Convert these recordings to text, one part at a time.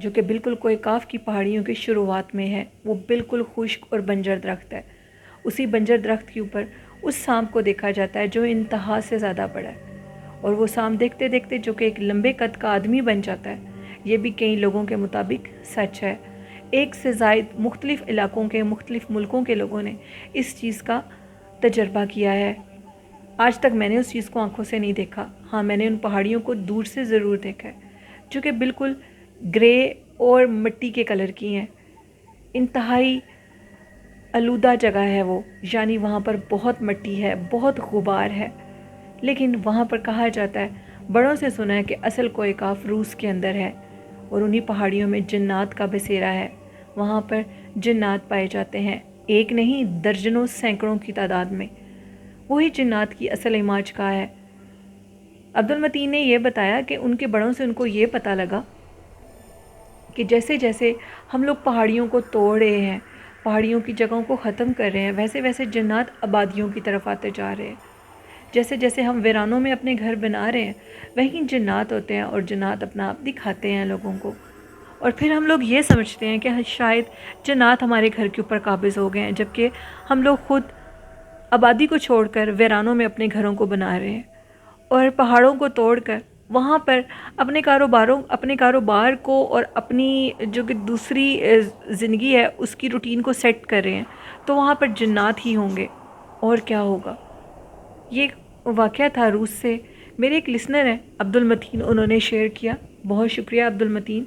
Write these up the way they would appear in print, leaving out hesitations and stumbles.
جو کہ بالکل کوہ کاف کی پہاڑیوں کی شروعات میں ہے. وہ بالکل خشک اور بنجر درخت ہے. اسی بنجر درخت کے اوپر اس سانپ کو دیکھا جاتا ہے جو انتہا سے زیادہ بڑا ہے. اور وہ سانپ دیکھتے دیکھتے جو کہ ایک لمبے قد کا آدمی بن جاتا ہے. یہ بھی کئی لوگوں کے مطابق سچ ہے. ایک سے زائد مختلف علاقوں کے مختلف ملکوں کے لوگوں نے اس چیز کا تجربہ کیا ہے. آج تک میں نے اس چیز کو آنکھوں سے نہیں دیکھا. ہاں، میں نے ان پہاڑیوں کو دور سے ضرور دیکھا ہے جو کہ بالکل گرے اور مٹی کے کلر کی ہیں. انتہائی آلودہ جگہ ہے وہ، یعنی وہاں پر بہت مٹی ہے، بہت غبار ہے. لیکن وہاں پر کہا جاتا ہے، بڑوں سے سنا ہے کہ اصل کوہ کاف روس کے اندر ہے اور انہی پہاڑیوں میں جنات کا بسیرا ہے. وہاں پر جنات پائے جاتے ہیں، ایک نہیں درجنوں سینکڑوں کی تعداد میں. وہی جنات کی اصل عماج کا ہے. عبد المتین نے یہ بتایا کہ ان کے بڑوں سے ان کو یہ پتہ لگا کہ جیسے جیسے ہم لوگ پہاڑیوں کو توڑ رہے ہیں، پہاڑیوں کی جگہوں کو ختم کر رہے ہیں، ویسے ویسے جنات آبادیوں کی طرف آتے جا رہے ہیں. جیسے جیسے ہم ویرانوں میں اپنے گھر بنا رہے ہیں، وہیں جنات ہوتے ہیں اور جنات اپنا آپ دکھاتے ہیں لوگوں کو. اور پھر ہم لوگ یہ سمجھتے ہیں کہ شاید جنات ہمارے گھر کے اوپر قابض ہو گئے ہیں، جبکہ ہم لوگ خود آبادی کو چھوڑ کر ویرانوں میں اپنے گھروں کو بنا رہے ہیں اور پہاڑوں کو توڑ کر وہاں پر اپنے کاروبار کو اور اپنی جو کہ دوسری زندگی ہے اس کی روٹین کو سیٹ کر رہے ہیں. تو وہاں پر جنات ہی ہوں گے، اور کیا ہوگا. یہ واقعہ تھا روس سے. میرے ایک لسنر ہیں عبد المتین، انہوں نے شیئر کیا. بہت شکریہ عبد المتین.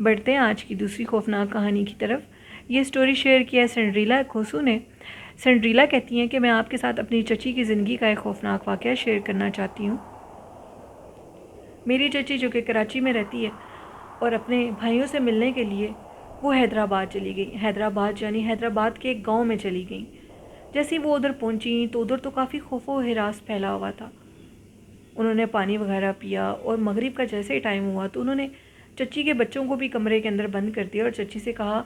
بڑھتے ہیں آج کی دوسری خوفناک کہانی کی طرف. یہ سٹوری شیئر کیا ہے سینڈریلا کھوسو نے. سینڈریلا کہتی ہیں کہ میں آپ کے ساتھ اپنی چچی کی زندگی کا ایک خوفناک واقعہ شیئر کرنا چاہتی ہوں. میری چچی جو کہ کراچی میں رہتی ہے اور اپنے بھائیوں سے ملنے کے لیے وہ حیدرآباد چلی گئی. حیدرآباد یعنی حیدرآباد کے ایک گاؤں میں چلی گئیں. جیسے وہ ادھر پہنچی تو ادھر تو کافی خوف و ہراس پھیلا ہوا تھا. انہوں نے پانی وغیرہ پیا اور مغرب کا جیسے ہی ٹائم ہوا تو انہوں نے چچی کے بچوں کو بھی کمرے کے اندر بند کر دیا اور چچی سے کہا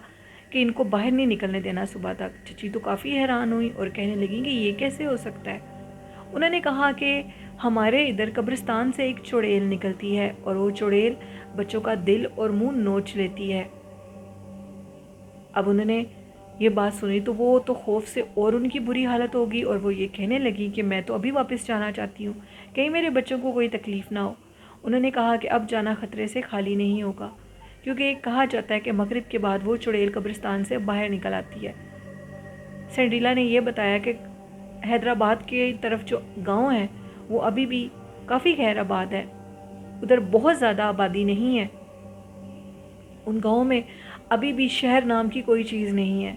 کہ ان کو باہر نہیں نکلنے دینا صبح تک. چچی تو کافی حیران ہوئی اور کہنے لگیں کہ یہ کیسے ہو سکتا ہے. انہوں نے کہا کہ ہمارے ادھر قبرستان سے ایک چڑیل نکلتی ہے اور وہ چڑیل بچوں کا دل اور منہ نوچ لیتی ہے. اب انہوں نے یہ بات سنی تو وہ تو خوف سے اور ان کی بری حالت ہوگی اور وہ یہ کہنے لگی کہ میں تو ابھی واپس جانا چاہتی ہوں، کہیں میرے بچوں کو کوئی تکلیف نہ ہو. انہوں نے کہا کہ اب جانا خطرے سے خالی نہیں ہوگا، کیونکہ کہا جاتا ہے کہ مغرب کے بعد وہ چڑیل قبرستان سے باہر نکل آتی ہے. سینڈریلا نے یہ بتایا کہ حیدرآباد کی طرف جو گاؤں ہے وہ ابھی بھی کافی خیر آباد ہے. ادھر بہت زیادہ آبادی نہیں ہے. ان گاؤں میں ابھی بھی شہر نام کی کوئی چیز نہیں ہے.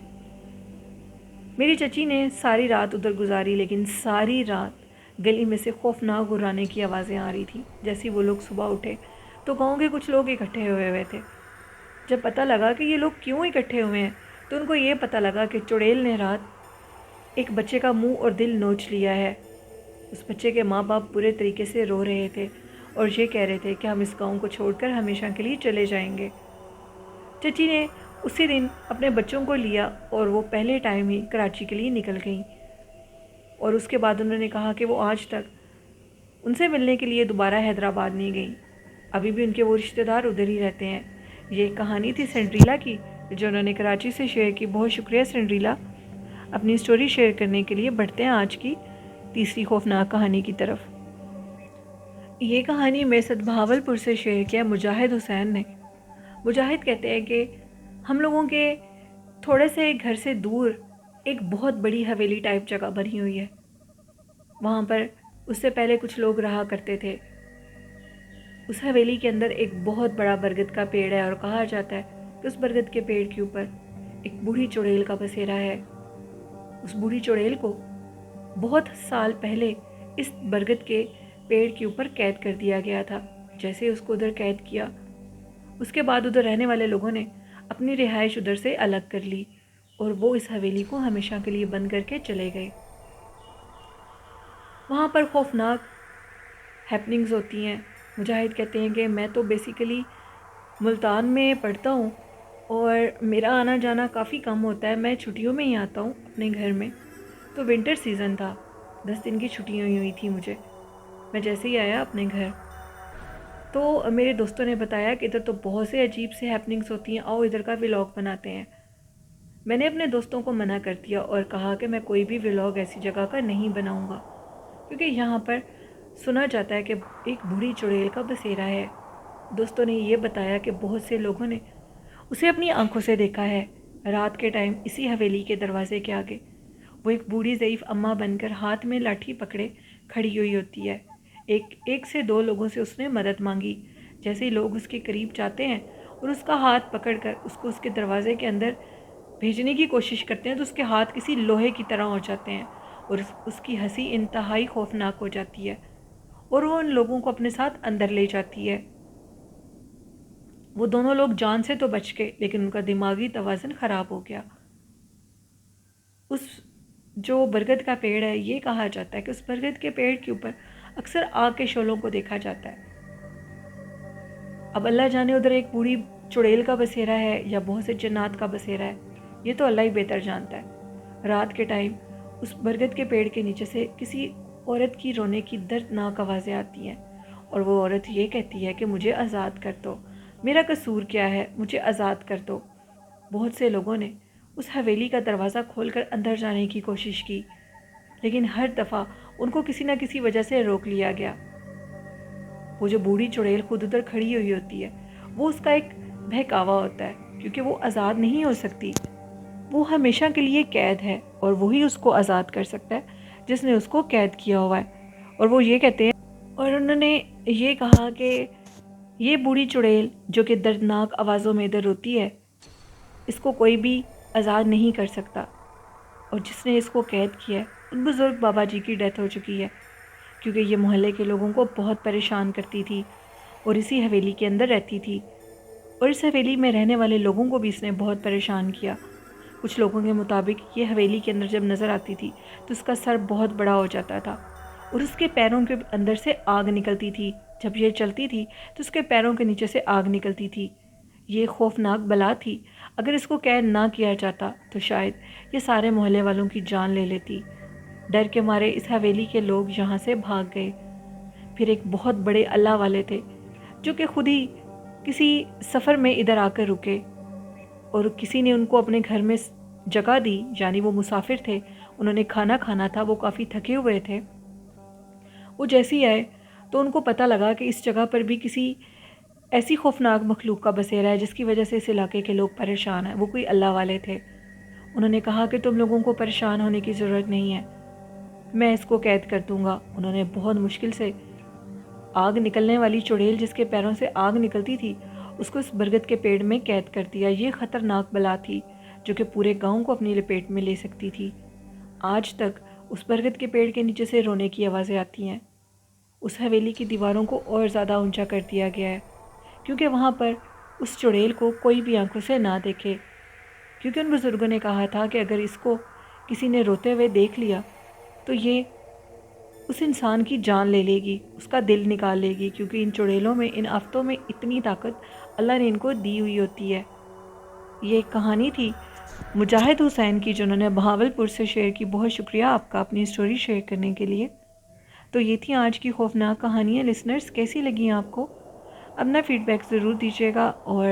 میری چچی نے ساری رات ادھر گزاری، لیکن ساری رات گلی میں سے خوفناک گھرانے کی آوازیں آ رہی تھیں. جیسے وہ لوگ صبح اٹھے تو گاؤں کے کچھ لوگ اکٹھے ہوئے تھے. جب پتہ لگا کہ یہ لوگ کیوں اکٹھے ہوئے ہیں تو ان کو یہ پتہ لگا کہ چڑیل نے رات ایک بچے کا منہ اور دل نوچ لیا ہے. اس بچے کے ماں باپ پورے طریقے سے رو رہے تھے اور یہ کہہ رہے تھے کہ ہم اس گاؤں کو چھوڑ کر ہمیشہ کے لیے چلے جائیں گے. چچی نے اسی دن اپنے بچوں کو لیا اور وہ پہلے ٹائم ہی کراچی کے لیے نکل گئیں. اور اس کے بعد انہوں نے کہا کہ وہ آج تک ان سے ملنے کے لیے دوبارہ حیدرآباد نہیں گئیں. ابھی بھی ان کے وہ رشتہ دار ادھر ہی رہتے ہیں. یہ ایک کہانی تھی سینڈریلا کی جو انہوں نے کراچی سے شیئر کی. بہت شکریہ سینڈریلا اپنی سٹوری شیئر کرنے کے لیے. بڑھتے ہیں آج کی تیسری خوفناک کہانی کی طرف. یہ کہانی میسد بہاولپور سے شیئر کیا مجاہد حسین نے. مجاہد کہتے ہیں کہ ہم لوگوں کے تھوڑے سے گھر سے دور ایک بہت بڑی حویلی ٹائپ جگہ بنی ہوئی ہے. وہاں پر اس سے پہلے کچھ لوگ رہا کرتے تھے. اس حویلی کے اندر ایک بہت بڑا برگد کا پیڑ ہے اور کہا جاتا ہے کہ اس برگد کے پیڑ کے اوپر ایک بوڑھی چڑیل کا بسیرا ہے. اس بوڑھی چڑیل کو بہت سال پہلے اس برگد کے پیڑ کے اوپر قید کر دیا گیا تھا. جیسے اس کو ادھر قید کیا اس کے بعد ادھر رہنے والے لوگوں نے اپنی رہائش ادھر سے الگ کر لی اور وہ اس حویلی کو ہمیشہ کے لیے بند کر کے چلے گئے. وہاں پر خوفناک ہیپننگز ہوتی ہیں. مجاہد کہتے ہیں کہ میں تو بیسیکلی ملتان میں پڑھتا ہوں اور میرا آنا جانا کافی کم ہوتا ہے. میں چھٹیوں میں ہی آتا ہوں اپنے گھر میں. تو ونٹر سیزن تھا، 10 دن کی چھٹیاں ہوئی تھیں مجھے. میں جیسے ہی آیا اپنے گھر تو میرے دوستوں نے بتایا کہ ادھر تو بہت سے عجیب سے ہیپننگس ہوتی ہیں، آؤ ادھر کا ولاگ بناتے ہیں۔ میں نے اپنے دوستوں کو منع کر دیا اور کہا کہ میں کوئی بھی ولاگ ایسی جگہ کا نہیں بناؤں گا، کیونکہ یہاں پر سنا جاتا ہے کہ ایک بوڑھی چڑیل کا بسیرا ہے۔ دوستوں نے یہ بتایا کہ بہت سے لوگوں نے اسے اپنی آنکھوں سے دیکھا ہے رات کے ٹائم اسی حویلی کے دروازے کے آگے۔ وہ ایک بوڑھی ضعیف اماں بن کر ہاتھ میں لاٹھی پکڑے کھڑی ہوئی ہوتی ہے۔ ایک سے دو لوگوں سے اس نے مدد مانگی۔ جیسے ہی لوگ اس کے قریب جاتے ہیں اور اس کا ہاتھ پکڑ کر اس کو اس کے دروازے کے اندر بھیجنے کی کوشش کرتے ہیں تو اس کے ہاتھ کسی لوہے کی طرح ہو جاتے ہیں اور اس کی ہنسی انتہائی خوفناک ہو جاتی ہے اور وہ ان لوگوں کو اپنے ساتھ اندر لے جاتی ہے۔ وہ دونوں لوگ جان سے تو بچ گئے لیکن ان کا دماغی توازن خراب ہو گیا۔ اس جو برگد کا پیڑ ہے، یہ کہا جاتا ہے کہ اس برگد کے پیڑ کے اوپر اکثر آگ کے شعلوں کو دیکھا جاتا ہے۔ اب اللہ جانے ادھر ایک بوڑھی چڑیل کا بسیرا ہے یا بہت سے جنات کا بسیرا ہے، یہ تو اللہ ہی بہتر جانتا ہے۔ رات کے ٹائم اس برگد کے پیڑ کے نیچے سے کسی عورت کی رونے کی دردناک آوازیں آتی ہیں اور وہ عورت یہ کہتی ہے کہ مجھے آزاد کر دو، میرا قصور کیا ہے، مجھے آزاد کر دو۔ بہت سے لوگوں نے اس حویلی کا دروازہ کھول کر اندر جانے کی کوشش کی لیکن ہر دفعہ ان کو کسی نہ کسی وجہ سے روک لیا گیا۔ وہ جو بوڑھی چڑیل خود ادھر کھڑی ہوئی ہوتی ہے، وہ اس کا ایک بہکاوا ہوتا ہے کیونکہ وہ آزاد نہیں ہو سکتی، وہ ہمیشہ کے لیے قید ہے اور وہی اس کو آزاد کر سکتا ہے جس نے اس کو قید کیا ہوا ہے۔ اور وہ یہ کہتے ہیں اور انہوں نے یہ کہا کہ یہ بوڑھی چڑیل جو کہ دردناک آوازوں میں ادھر روتی ہے، اس کو کوئی بھی آزاد نہیں کر سکتا، اور جس نے اس کو قید کیا ہے ان بزرگ بابا جی کی ڈیتھ ہو چکی ہے کیونکہ یہ محلے کے لوگوں کو بہت پریشان کرتی تھی اور اسی حویلی کے اندر رہتی تھی اور اس حویلی میں رہنے والے لوگوں کو بھی اس نے بہت پریشان کیا۔ کچھ لوگوں کے مطابق یہ حویلی کے اندر جب نظر آتی تھی تو اس کا سر بہت بڑا ہو جاتا تھا اور اس کے پیروں کے اندر سے آگ نکلتی تھی، جب یہ چلتی تھی تو اس کے پیروں کے نیچے سے آگ نکلتی تھی۔ یہ خوفناک بلا تھی، اگر اس کو قید نہ کیا جاتا تو شاید یہ سارے محلے والوں کی جان لے لیتی۔ ڈر کے مارے اس حویلی کے لوگ یہاں سے بھاگ گئے۔ پھر ایک بہت بڑے اللہ والے تھے جو کہ خود ہی کسی سفر میں ادھر آ کر رکے اور کسی نے ان کو اپنے گھر میں جگہ دی، یعنی وہ مسافر تھے، انہوں نے کھانا کھانا تھا، وہ کافی تھکے ہوئے تھے۔ وہ جیسے ہی آئے تو ان کو پتہ لگا کہ اس جگہ پر بھی کسی ایسی خوفناک مخلوق کا بسیرا ہے جس کی وجہ سے اس علاقے کے لوگ پریشان ہیں۔ وہ کوئی اللہ والے تھے۔ انہوں نے کہا کہ تم لوگوں کو پریشان ہونے کی ضرورت نہیں ہے، میں اس کو قید کر دوں گا۔ انہوں نے بہت مشکل سے آگ نکلنے والی چڑیل جس کے پیروں سے آگ نکلتی تھی اس کو اس برگد کے پیڑ میں قید کر دیا۔ یہ خطرناک بلا تھی جو کہ پورے گاؤں کو اپنی لپیٹ میں لے سکتی تھی۔ آج تک اس برگد کے پیڑ کے نیچے سے رونے کی آوازیں آتی ہیں۔ اس حویلی کی دیواروں کو اور زیادہ اونچا کر دیا گیا ہے کیونکہ وہاں پر اس چڑیل کو کوئی بھی آنکھوں سے نہ دیکھے، کیونکہ ان بزرگوں نے کہا تھا کہ اگر اس کو کسی نے روتے ہوئے دیکھ لیا تو یہ اس انسان کی جان لے لے گی، اس کا دل نکال لے گی، کیونکہ ان چڑیلوں میں، ان آفتوں میں اتنی طاقت اللہ نے ان کو دی ہوئی ہوتی ہے۔ یہ ایک کہانی تھی مجاہد حسین کی جنہوں نے بہاولپور سے شیئر کی۔ بہت شکریہ آپ کا اپنی سٹوری شیئر کرنے کے لیے۔ تو یہ تھی آج کی خوفناک کہانیاں۔ لسنرز کیسی لگیں آپ کو؟ اپنا فیڈ بیک ضرور دیجیے گا، اور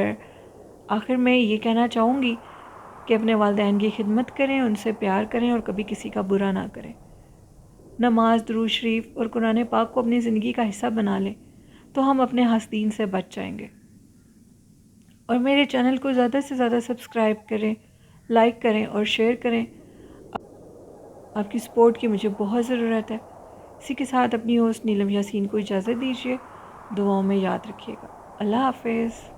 آخر میں یہ کہنا چاہوں گی کہ اپنے والدین کی خدمت کریں، ان سے پیار کریں اور کبھی کسی کا برا نہ کریں۔ نماز، درود شریف اور قرآن پاک کو اپنی زندگی کا حصہ بنا لیں تو ہم اپنے حاسدین سے بچ جائیں گے۔ اور میرے چینل کو زیادہ سے زیادہ سبسکرائب کریں، لائک کریں اور شیئر کریں۔ آپ کی سپورٹ کی مجھے بہت ضرورت ہے۔ اسی کے ساتھ اپنی ہوسٹ نیلم یاسین کو اجازت دیجیے۔ دعاؤں میں یاد رکھیے گا۔ اللہ حافظ۔